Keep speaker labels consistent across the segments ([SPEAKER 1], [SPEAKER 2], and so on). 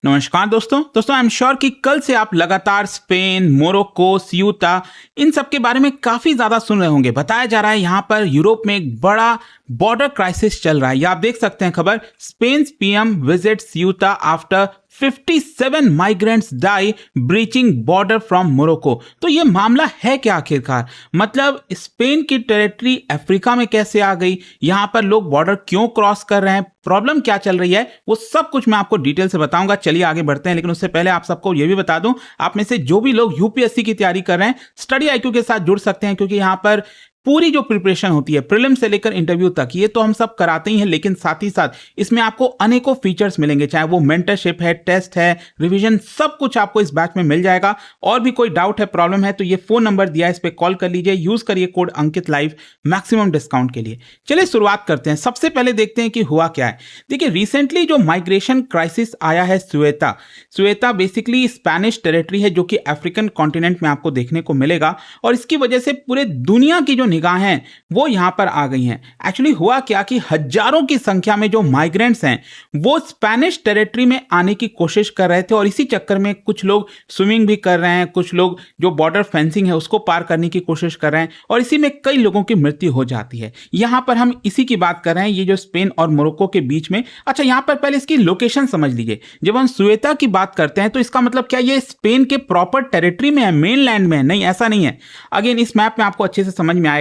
[SPEAKER 1] नमस्कार दोस्तों I am sure कि कल से आप लगातार स्पेन, मोरक्को, सियूता इन सब के बारे में काफी ज्यादा सुन रहे होंगे। बताया जा रहा है यहाँ पर यूरोप में एक बड़ा बॉर्डर क्राइसिस चल रहा है। ये आप देख सकते हैं खबर, Spain PM visit Ceuta after 57 migrants die breaching border from Morocco. तो ये मामला है क्या आखिरकार? मतलब स्पेन की टेरिटरी अफ्रीका में कैसे आ गई, यहाँ पर लोग बॉर्डर क्यों क्रॉस कर रहे हैं, प्रॉब्लम क्या चल रही है, वो सब कुछ मैं आपको डिटेल से बताऊंगा। चलिए आगे बढ़ते हैं, लेकिन उससे पहले आप सबको ये भी बता दूं, आप में से जो भी लोग यूपीएससी की तैयारी कर रहे हैं स्टडी आईक्यू के साथ जुड़ सकते हैं, क्योंकि यहाँ पर पूरी जो प्रिपरेशन होती है प्रीलिम से लेकर इंटरव्यू तक, ये तो हम सब कराते ही हैं, लेकिन साथ ही साथ इसमें आपको अनेकों फीचर्स मिलेंगे, चाहे वो मेंटरशिप है, टेस्ट है, रिवीजन, सब कुछ आपको इस बैच में मिल जाएगा। और भी कोई डाउट है, प्रॉब्लम है, तो ये फोन नंबर दिया है, इस पर कॉल कर लीजिए, यूज करिए कोड अंकित लाइव मैक्सिमम डिस्काउंट के लिए। चलिए शुरुआत करते हैं। सबसे पहले देखते हैं कि हुआ क्या है। देखिए रिसेंटली जो माइग्रेशन क्राइसिस आया है स्वेता बेसिकली स्पेनिश टेरिटरी है, जो कि अफ्रीकन कॉन्टिनेंट में आपको देखने को मिलेगा, और इसकी वजह से पूरे दुनिया की जो निगाहें वो यहां पर आ गई हैं। एक्चुअली हुआ क्या कि हजारों की संख्या में जो माइग्रेंट्स हैं वो स्पेनिश टेरिटरी में आने की कोशिश कर रहे थे, और इसी चक्कर में कुछ लोग स्विमिंग भी कर रहे हैं, कुछ लोग जो बॉर्डर फेंसिंग है उसको पार करने की कोशिश कर रहे हैं, और इसी में कई लोगों की मृत्यु हो जाती है। यहां पर हम इसी की बात कर रहे हैं, ये जो स्पेन और मोरक्को के बीच में। अच्छा, यहां पर पहले इसकी लोकेशन समझ लीजिए। जब हम सुएता की बात करते हैं तो इसका मतलब क्या ये स्पेन के प्रॉपर टेरिटरी में है, मेनलैंड में है? नहीं, ऐसा नहीं है। अगेन इस मैप में आपको अच्छे से समझ में आएगा।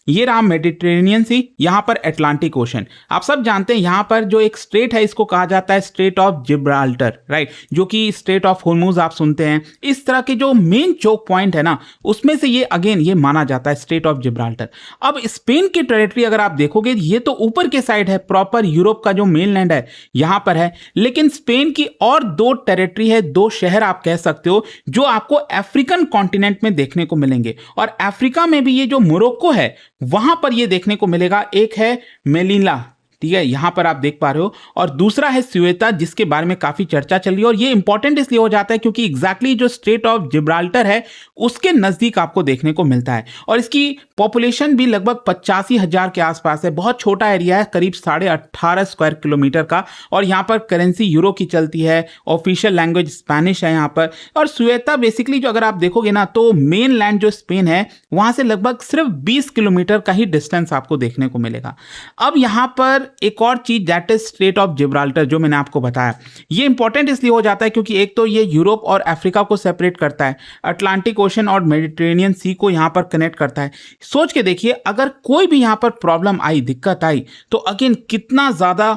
[SPEAKER 1] ये रहा मेडिटेरेनियन सी, यहां पर अटलांटिक ओशन। आप सब जानते हैं यहां पर जो एक स्ट्रेट है इसको कहा जाता है स्ट्रेट ऑफ जिब्राल्टर, राइट, जो कि स्ट्रेट ऑफ हॉर्मुज आप सुनते हैं। इस तरह के जो मेन चोक पॉइंट है ना, उसमें से ये अगेन ये माना जाता है स्ट्रेट ऑफ जिब्राल्टर। अब स्पेन की टेरिटरी अगर आप देखोगे, ये तो ऊपर के साइड है, प्रॉपर यूरोप का जो मेनलैंड है यहां पर है, लेकिन स्पेन की और दो टेरिटरी है, दो शहर आप कह सकते हो, जो आपको अफ्रीकन कॉन्टिनेंट में देखने को मिलेंगे। और अफ्रीका में भी ये जो मोरक्को है वहां पर ये देखने को मिलेगा। एक है मेलिला, ठीक है, यहां पर आप देख पा रहे हो, और दूसरा है स्वेता, जिसके बारे में काफी चर्चा चल रही है। और ये इंपॉर्टेंट इसलिए हो जाता है क्योंकि एग्जैक्टली जो स्ट्रेट ऑफ जिब्राल्टर है उसके नजदीक आपको देखने को मिलता है, और इसकी पॉपुलेशन भी लगभग 85,000 के आसपास है। बहुत छोटा एरिया है, करीब 18.5 स्क्वायर किलोमीटर का, और यहाँ पर करेंसी यूरो की चलती है, ऑफिशियल लैंग्वेज स्पेनिश है यहाँ पर। और स्वेता बेसिकली जो अगर आप देखोगे ना, तो मेन लैंड जो स्पेन है वहां से लगभग सिर्फ 20 किलोमीटर का ही डिस्टेंस आपको देखने को मिलेगा। अब यहाँ पर एक और चीज, that is straight of Gibraltar, जो मैंने आपको बताया, ये इंपॉर्टेंट इसलिए हो जाता है क्योंकि एक तो ये यूरोप और अफ्रीका को सेपरेट करता है, अटलांटिक ओशन और मेडिटेरेनियन सी को यहां पर कनेक्ट करता है। सोच के देखिए, अगर कोई भी यहां पर प्रॉब्लम आई, दिक्कत आई, तो अगेन कितना ज्यादा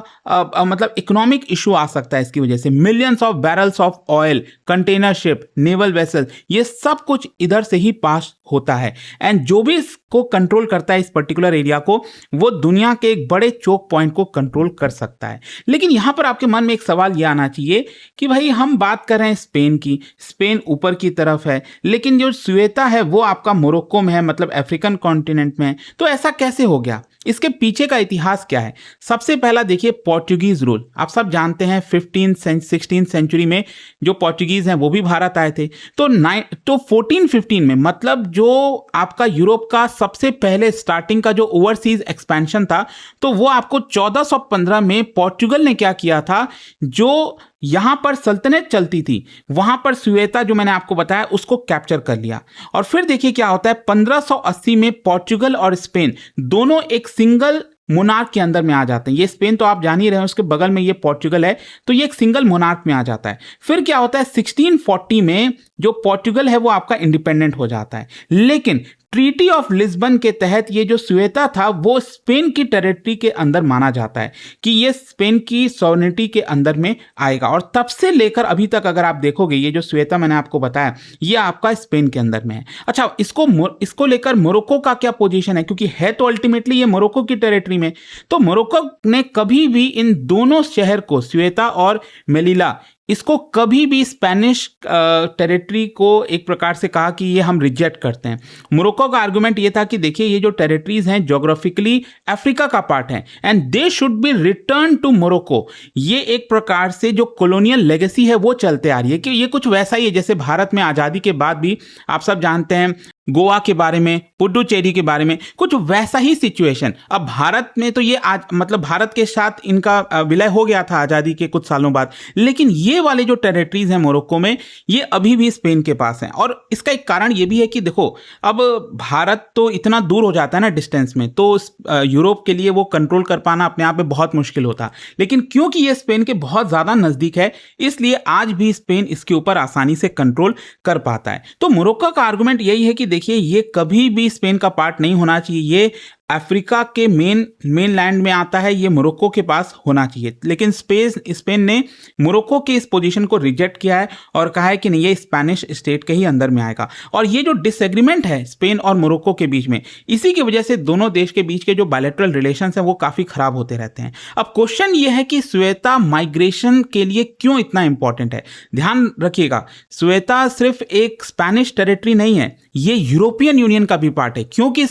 [SPEAKER 1] मतलब इकोनॉमिक इशू आ सकता है इसकी वजह से। Millions of barrels of oil, container ship, naval vessel, ये सब कुछ इधर से ही पास होता है, एंड जो भी इसको कंट्रोल करता है इस पर्टिकुलर एरिया को, वो दुनिया के एक बड़े चोक पॉइंट को कंट्रोल कर सकता है। लेकिन यहां पर आपके मन में एक सवाल यह आना चाहिए कि भाई हम बात कर रहे हैं स्पेन की, स्पेन ऊपर की तरफ है, लेकिन जो स्वेता है वो आपका मोरक्को में है, मतलब अफ्रीकन कॉन्टिनेंट में है। तो ऐसा कैसे हो गया? इसके पीछे का इतिहास क्या है? सबसे पहला देखिए, पोर्चुगीज रूल। आप सब जानते हैं 16th सेंचुरी में जो पोर्चुगीज हैं वो भी भारत आए थे। तो 1415 में, मतलब जो आपका यूरोप का सबसे पहले स्टार्टिंग का जो ओवरसीज एक्सपेंशन था, तो वो आपको 1415 में पोर्चुगल ने क्या किया था, जो यहां पर सल्तनत चलती थी वहां पर स्वेता जो मैंने आपको बताया उसको कैप्चर कर लिया। और फिर देखिए क्या होता है, 1580 में पोर्चुगल और स्पेन दोनों एक सिंगल मोनार्क के अंदर में आ जाते हैं। ये स्पेन तो आप जान ही रहे हैं, उसके बगल में ये पोर्चुगल है, तो ये एक सिंगल मोनार्क में आ जाता है। फिर क्या होता है, 1640 में जो पोर्चुगल है वो आपका इंडिपेंडेंट हो जाता है, लेकिन ट्रीटी ऑफ लिस्बन के तहत ये जो स्वेता था वो स्पेन की टेरिटरी के अंदर माना जाता है कि ये स्पेन की सॉवरेनिटी के अंदर में आएगा। और तब से लेकर अभी तक अगर आप देखोगे, ये जो स्वेता मैंने आपको बताया ये आपका स्पेन के अंदर में है। अच्छा, इसको लेकर मोरक्को का क्या पोजीशन है, क्योंकि है तो अल्टीमेटली ये मोरक्को की टेरिटरी में। तो मोरक्को ने कभी भी इन दोनों शहर को, स्वेता और मेलिला, इसको कभी भी स्पेनिश टेरिटरी को एक प्रकार से कहा कि ये हम रिजेक्ट करते हैं। मोरक्को का आर्गुमेंट ये था कि देखिए ये जो टेरिटरीज हैं ज्योग्राफिकली अफ्रीका का पार्ट है, and they should be return to Morocco. ये एक प्रकार से जो कॉलोनियल लेगेसी है वो चलते आ रही है कि ये कुछ वैसा ही है जैसे भारत में आज़ादी के बाद भी आप सब जानते हैं गोवा के बारे में, पुडुचेरी के बारे में, कुछ वैसा ही सिचुएशन। अब भारत में तो ये आज मतलब भारत के साथ इनका विलय हो गया था आज़ादी के कुछ सालों बाद, लेकिन ये वाले जो टेरिटरीज हैं मोरक्को में, ये अभी भी स्पेन के पास हैं। और इसका एक कारण ये भी है कि देखो, अब भारत तो इतना दूर हो जाता है ना डिस्टेंस में, तो यूरोप के लिए वो कंट्रोल कर पाना अपने आप में बहुत मुश्किल होता। लेकिन क्योंकि ये स्पेन के बहुत ज़्यादा नज़दीक है, इसलिए आज भी स्पेन इसके ऊपर आसानी से कंट्रोल कर पाता है। तो मोरक्को का आर्गुमेंट यही है कि देखिए, ये कभी भी स्पेन का पार्ट नहीं होना चाहिए, ये अफ्रीका के मेन लैंड में आता है, ये मोरक्को के पास होना चाहिए। लेकिन स्पेन ने मोरक्को के इस पोजीशन को रिजेक्ट किया है और कहा है कि नहीं, ये स्पेनिश स्टेट के ही अंदर में आएगा। और ये जो डिसएग्रीमेंट है स्पेन और मोरक्को के बीच में, इसी की वजह से दोनों देश के बीच के जो बायलैटरल रिलेशंस हैं वो काफ़ी खराब होते रहते हैं। अब क्वेश्चन ये है कि स्वेता माइग्रेशन के लिए क्यों इतना इंपॉर्टेंट है। ध्यान रखिएगा, स्वेता सिर्फ एक स्पेनिश टेरिटरी नहीं है, ये यूरोपियन यूनियन का भी पार्ट है। क्योंकि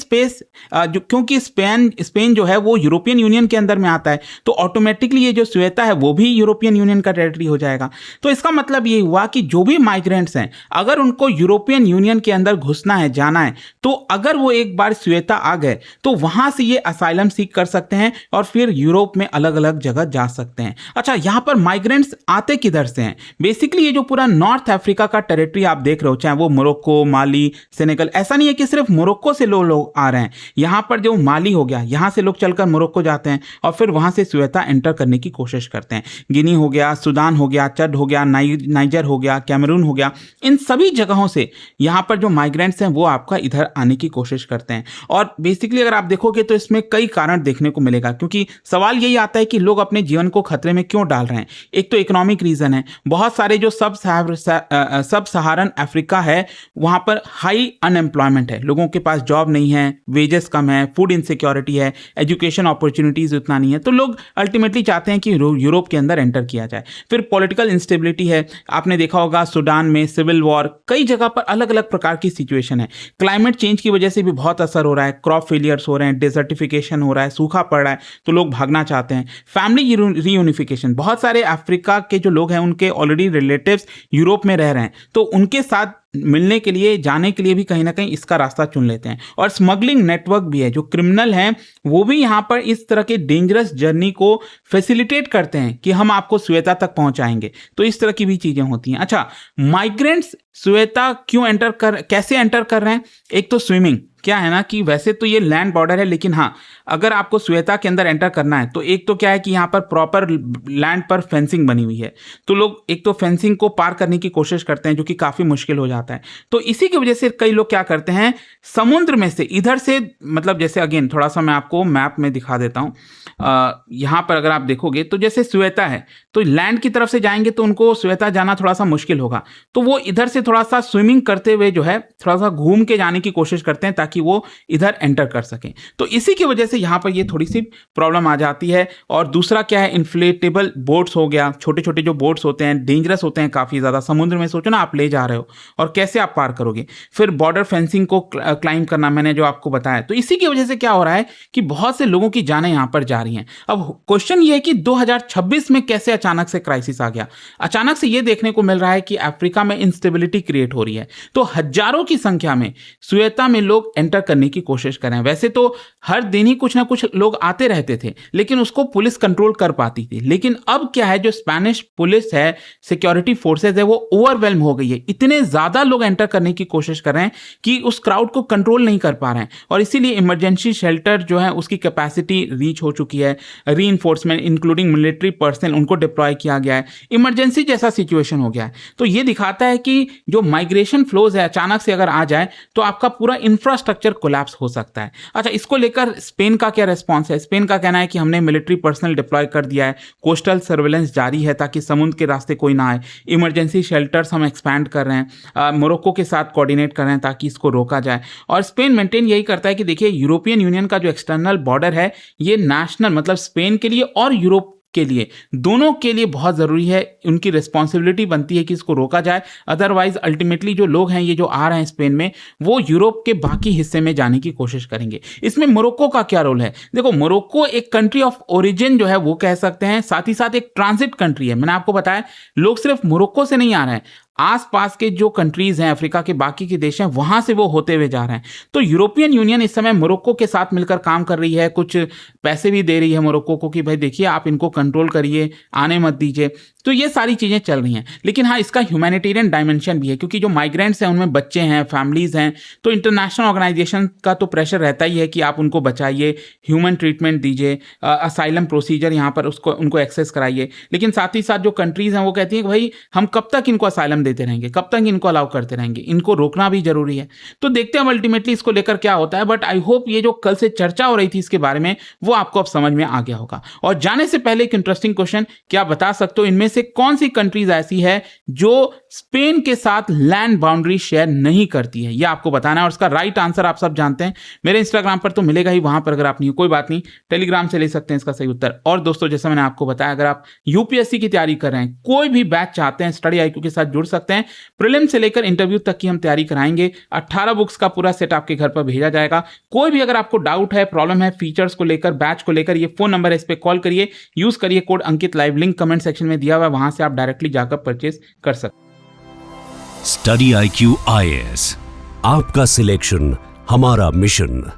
[SPEAKER 1] स्पेन जो है वो यूरोपियन यूनियन के अंदर में आता है, तो ऑटोमेटिकली ये जो स्वेता है वो भी यूरोपियन यूनियन का टेरिटरी हो जाएगा। तो इसका मतलब ये हुआ कि जो भी माइग्रेंट्स हैं, अगर उनको यूरोपियन यूनियन के अंदर घुसना है, जाना है, तो अगर वो एक बार स्वेता आ गए तो वहां से ये असाइलम सीख कर सकते हैं और फिर यूरोप में अलग अलग जगह जा सकते हैं। अच्छा, यहां पर माइग्रेंट्स आते किधर से हैं? बेसिकली ये जो पूरा नॉर्थ अफ्रीका का टेरिटरी आप देख रहे हो, चाहे वो मोरक्को, माली, सेनेगल, ऐसा नहीं है कि सिर्फ मोरक्को से लोग आ रहे हैं। यहां पर जो माली हो गया, यहां से लोग चलकर मोरक्को जाते हैं और फिर वहां से स्वेता एंटर करने की कोशिश करते हैं। गिनी हो गया, सूडान हो गया, चड हो गया, नाइजर हो गया, कैमरून हो गया, इन सभी जगहों से यहां पर जो माइग्रेंट्स हैं वो आपका इधर आने की कोशिश करते हैं। और बेसिकली अगर आप देखोगे तो इसमें कई कारण देखने को मिलेगा, क्योंकि सवाल यही आता है कि लोग अपने जीवन को खतरे में क्यों डाल रहे हैं। एक तो इकोनॉमिक रीजन है, बहुत सारे जो सब सहारन अफ्रीका है वहां पर हाई अनएम्प्लॉयमेंट है, लोगों के पास जॉब नहीं है, वेजेस कम है, फूड इनसिक्योरिटी है, एजुकेशन अपॉर्चुनिटीज उतना नहीं है, तो लोग अल्टीमेटली चाहते हैं कि यूरोप के अंदर एंटर किया जाए। फिर पॉलिटिकल इंस्टेबिलिटी है, आपने देखा होगा सूडान में सिविल वॉर, कई जगह पर अलग अलग प्रकार की सिचुएशन है। क्लाइमेट चेंज की वजह से भी बहुत असर हो रहा है, क्रॉप फेलियर्स हो रहे हैं, डेजर्टिफिकेशन हो रहा है, सूखा पड़ रहा है, तो लोग भागना चाहते हैं। फैमिली रीयूनिफिकेशन, बहुत सारे अफ्रीका के जो लोग हैं उनके ऑलरेडी रिलेटिव्स यूरोप में रह रहे हैं, तो उनके साथ मिलने के लिए, जाने के लिए भी कहीं ना कहीं इसका रास्ता चुन लेते हैं। और स्मगलिंग नेटवर्क भी है, जो क्रिमिनल हैं वो भी यहाँ पर इस तरह के डेंजरस जर्नी को फैसिलिटेट करते हैं कि हम आपको स्वेता तक पहुंचाएंगे, तो इस तरह की भी चीजें होती हैं। अच्छा, माइग्रेंट्स स्वेता कैसे एंटर कर रहे हैं? एक तो स्विमिंग, क्या है ना कि वैसे तो ये लैंड बॉर्डर है, लेकिन हाँ, अगर आपको स्वेता के अंदर एंटर करना है तो एक तो क्या है कि यहाँ पर प्रॉपर लैंड पर फेंसिंग बनी हुई है, तो लोग एक तो फेंसिंग को पार करने की कोशिश करते हैं, जो कि काफ़ी मुश्किल हो जाता है। तो इसी की वजह से कई लोग क्या करते हैं, समुद्र में से इधर से, मतलब जैसे अगेन थोड़ा सा मैं आपको मैप में दिखा देता हूँ। यहाँ पर अगर आप देखोगे तो जैसे स्वेता है, तो लैंड की तरफ से जाएंगे तो उनको स्वेता जाना थोड़ा सा मुश्किल होगा, तो वो इधर से थोड़ा सा स्विमिंग करते हुए जो है थोड़ा सा घूम के जाने की कोशिश करते हैं ताकि वो इधर एंटर कर सकें। तो इसी की वजह से यहाँ पर ये थोड़ी सी प्रॉब्लम आ जाती है। और दूसरा क्या है, इन्फ्लेटेबल बोट्स हो गया, छोटे छोटे जो बोट्स होते हैं, डेंजरस होते हैं काफ़ी ज़्यादा। समुद्र में सोचो ना, आप ले जा रहे हो और कैसे आप पार करोगे। फिर बॉर्डर फेंसिंग को क्लाइम करना, मैंने जो आपको बताया। तो इसी की वजह से क्या हो रहा है कि बहुत से लोगों की जानें यहाँ पर जा रही हैं। अब क्वेश्चन ये है कि 2026 में कैसे अचानक से क्राइसिस आ गया। अचानक से ये देखने को मिल रहा है कि अफ्रीका में इंस्टेबिलिटी क्रिएट हो रही है, तो हजारों की संख्या में स्वेता में लोग एंटर करने की कोशिश कर रहे हैं। वैसे तो हर दिन ही कुछ ना कुछ लोग आते रहते थे, लेकिन उसको पुलिस कंट्रोल कर पाती थी। लेकिन अब क्या है, जो स्पेनिश पुलिस है, सिक्योरिटी फोर्सेज है, वो ओवरवेल्म हो गई है। इतने ज्यादा लोग एंटर करने की कोशिश कर रहे हैं कि उस क्राउड को कंट्रोल नहीं कर पा रहे हैं, और इसीलिए इमरजेंसी शेल्टर जो है उसकी कैपेसिटी रीच हो चुकी है। रीइंफोर्समेंट इंक्लूडिंग मिलिट्री पर्सनल, उनको डिप्लॉय किया गया है। इमरजेंसी जैसा सिचुएशन हो गया है। तो ये दिखाता है कि जो माइग्रेशन फ्लोज है अचानक से अगर आ जाए तो आपका पूरा इंफ्रास्ट्रक्चर कोलैप्स हो सकता है। अच्छा, इसको लेकर स्पेन का क्या रिस्पॉन्स है? स्पेन का कहना है कि हमने मिलिट्री पर्सनल डिप्लॉय कर दिया है, कोस्टल सर्वेलेंस जारी है ताकि समुद्र के रास्ते कोई ना आए, इमरजेंसी शेल्टर्स हम एक्सपैंड कर रहे हैं, मोरक्को के साथ कोऑर्डिनेट कर रहे हैं ताकि इसको रोका जाए। और स्पेन मेंटेन यही करता है कि देखिए, यूरोपियन यूनियन का जो एक्सटर्नल बॉर्डर है ये नेशनल, मतलब स्पेन के लिए और यूरोप के लिए, दोनों के लिए बहुत ज़रूरी है। उनकी रिस्पॉन्सिबिलिटी बनती है कि इसको रोका जाए, अदरवाइज अल्टीमेटली जो लोग हैं ये जो आ रहे हैं स्पेन में, वो यूरोप के बाकी हिस्से में जाने की कोशिश करेंगे। इसमें मोरक्को का क्या रोल है? देखो, मोरक्को एक कंट्री ऑफ ओरिजिन जो है वो कह सकते हैं, साथ ही साथ एक ट्रांजिट कंट्री है। मैंने आपको बताया, लोग सिर्फ मोरक्को से नहीं आ रहे हैं, आसपास के जो कंट्रीज हैं, अफ्रीका के बाकी के देश हैं, वहां से वो होते हुए जा रहे हैं। तो यूरोपियन यूनियन इस समय मोरक्को के साथ मिलकर काम कर रही है, कुछ पैसे भी दे रही है मोरक्को को कि भाई देखिए आप इनको कंट्रोल करिए, आने मत दीजिए। तो ये सारी चीजें चल रही हैं। लेकिन हाँ, इसका ह्यूमैनिटेरियन डायमेंशन भी है, क्योंकि जो माइग्रेंट्स हैं उनमें बच्चे हैं, फैमिलीज हैं, तो इंटरनेशनल ऑर्गेनाइजेशन का तो प्रेशर रहता ही है कि आप उनको बचाइए, ह्यूमन ट्रीटमेंट दीजिए, असाइलम प्रोसीजर यहाँ पर उसको उनको एक्सेस कराइए। लेकिन साथ ही साथ जो कंट्रीज हैं वो कहती हैं कि भाई हम कब तक इनको असाइलम देते रहेंगे, कब तक इनको अलाउ करते रहेंगे, इनको रोकना भी जरूरी है। तो देखते हैं अल्टीमेटली इसको लेकर क्या होता है। बट आई होप ये जो कल से चर्चा हो रही थी इसके बारे में, वो आपको अब समझ में आ गया होगा। और जाने से पहले एक इंटरेस्टिंग क्वेश्चन, क्या बता सकते हो इनमें से कौन सी कंट्रीज ऐसी है जो स्पेन के साथ लैंड बाउंड्री शेयर नहीं करती है? यह आपको बताना है, और इसका राइट आंसर आप सब जानते हैं। मेरे इंस्टाग्राम पर तो मिलेगा ही, वहां पर अगर आप नहीं हो कोई बात नहीं, टेलीग्राम से ले सकते हैं इसका सही उत्तर। और दोस्तों, जैसा मैंने आपको बताया, अगर आप यूपीएससी की तैयारी कर रहे हैं, कोई भी बैच चाहते हैं, स्टडी आईक्यू के साथ जुड़ सकते हैं। प्रीलिम से लेकर इंटरव्यू तक की हम तैयारी कराएंगे। 18 बुक्स का पूरा सेट आपके घर पर भेजा जाएगा। कोई भी अगर आपको डाउट है, प्रॉब्लम है, फीचर्स को लेकर, बैच को लेकर, ये फोन नंबर है, इस पर कॉल करिए, यूज करिए कोड अंकित लाइव, लिंक कमेंट सेक्शन में दिया हुआ है, वहां से आप डायरेक्टली जाकर परचेज कर सकते हैं।
[SPEAKER 2] स्टडी IQ IAS, आपका सिलेक्शन हमारा मिशन।